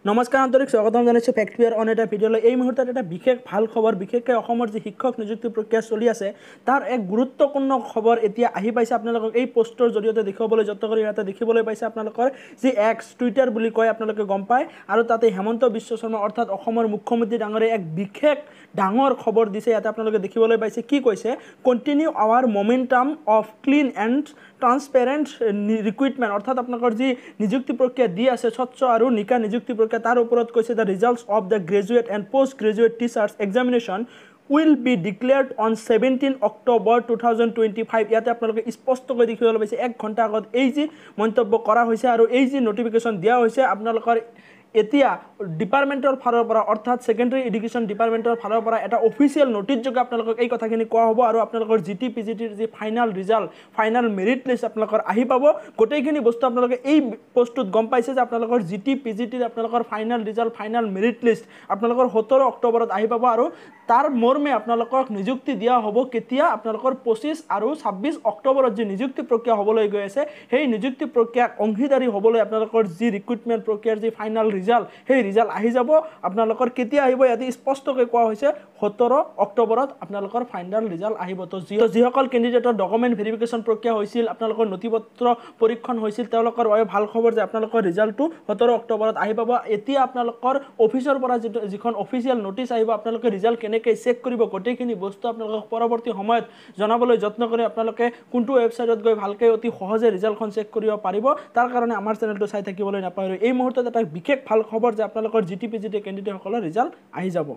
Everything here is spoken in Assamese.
নমস্কাৰ আন্তৰিক স্বাগতম জনাইছোঁ ফেক্ট ফেয়াৰ অন এটা ভিডিঅ'লৈ। এই মুহূৰ্তত এটা বিশেষ ভাল খবৰ, বিশেষকৈ অসমৰ যি শিক্ষক নিযুক্তি প্ৰক্ৰিয়া চলি আছে তাৰ এক গুৰুত্বপূৰ্ণ খবৰ এতিয়া আহি পাইছে। আপোনালোকক এই পোষ্টৰ জৰিয়তে দেখুৱাবলৈ যত্ন কৰি ইয়াতে দেখিবলৈ পাইছে আপোনালোকৰ যি এক্স টুইটাৰ বুলি কয় আপোনালোকে গম পায়, আৰু তাতে হেমন্ত বিশ্ব শৰ্মা অৰ্থাৎ অসমৰ মুখ্যমন্ত্ৰী ডাঙৰে এক বিশেষ ডাঙৰ খবৰ দিছে। ইয়াতে আপোনালোকে দেখিবলৈ পাইছে কি কৈছে, continue our momentum of clean and transparent recruitment, অৰ্থাৎ আপোনালোকৰ যি নিযুক্তি প্ৰক্ৰিয়া দি আছে স্বচ্ছ আৰু নিকা নিযুক্তি প্ৰক্ৰিয়া তাৰ ওপৰত কৈছে the results of the graduate and post graduate teachers examination will be declared on 17 October 2025। ইয়াতে আপোনালোকে স্পষ্টকৈ দেখিবলৈ পাইছে 1 ঘণ্টা আগত এই যি মন্তব্য কৰা হৈছে আৰু এই যি নটিফিকেশ্যন দিয়া হৈছে আপোনালোকৰ এতিয়া ডিপাৰ্টমেণ্টৰ ফালৰ পৰা অৰ্থাৎ ছেকেণ্ডেৰী এডুকেশ্যন ডিপাৰ্টমেণ্টৰ ফালৰ পৰা এটা অফিচিয়েল নটিচ যোগে আপোনালোকক এই কথাখিনি কোৱা হ'ব আৰু আপোনালোকৰ জিটি পিজিটিৰ যি final result, final merit list আপোনালোকৰ আহি পাব। গোটেইখিনি বস্তু আপোনালোকে এই পোষ্টটোত গম পাইছে যে আপোনালোকৰ জিটি পিজিটিৰ আপোনালোকৰ final result, final merit list আপোনালোকৰ 17 অক্টোবৰত আহি পাব আৰু তাৰ মৰ্মে আপোনালোকক নিযুক্তি দিয়া হ'ব কেতিয়া, আপোনালোকৰ 25 আৰু 26 অক্টোবৰত যি নিযুক্তি প্ৰক্ৰিয়া হ'বলৈ গৈ আছে সেই নিযুক্তি প্ৰক্ৰিয়াক অংশীদাৰী হ'বলৈ আপোনালোকৰ যি ৰিক্ৰুইটমেণ্ট প্ৰক্ৰিয়াৰ যি ফাইনেল ৰিজাল্ট সেই ৰিজাল্ট আহি যাব। আপোনালোকৰ কেতিয়া আহিব ইয়াতে স্পষ্টকৈ কোৱা হৈছে 17 অক্টোবৰত আপোনালোকৰ ফাইনেল ৰিজাল্ট আহিব। তো যিসকল কেণ্ডিডেটৰ ডকুমেণ্ট ভেৰিফিকেশ্যন প্ৰক্ৰিয়া হৈছিল, আপোনালোকৰ নথিপত্ৰ পৰীক্ষণ হৈছিল, তেওঁলোকৰ বাবে ভাল খবৰ যে আপোনালোকৰ ৰিজাল্টটো 17 অক্টোবৰত আহি পাব। এতিয়া আপোনালোকৰ অফিচৰ পৰা যিখন অফিচিয়েল নটিচ আহিব আপোনালোকে ৰিজাল্ট কেনেকৈ চেক কৰিব গোটেইখিনি বস্তু আপোনালোকক পৰৱৰ্তী সময়ত জনাবলৈ যত্ন কৰি আপোনালোকে কোনটো ৱেবছাইটত গৈ ভালকৈ অতি সহজে ৰিজাল্টখন চেক কৰিব পাৰিব। তাৰ কাৰণে আমাৰ চেনেলটো চাই থাকিবলৈ নাপাহৰিব। এই মুহূৰ্তত এটা বিশেষ ভাল খবৰ যে আপোনালোকৰ জিটি পিজিটি কেণ্ডিডেটসকলৰ ৰিজাল্ট আহি যাব।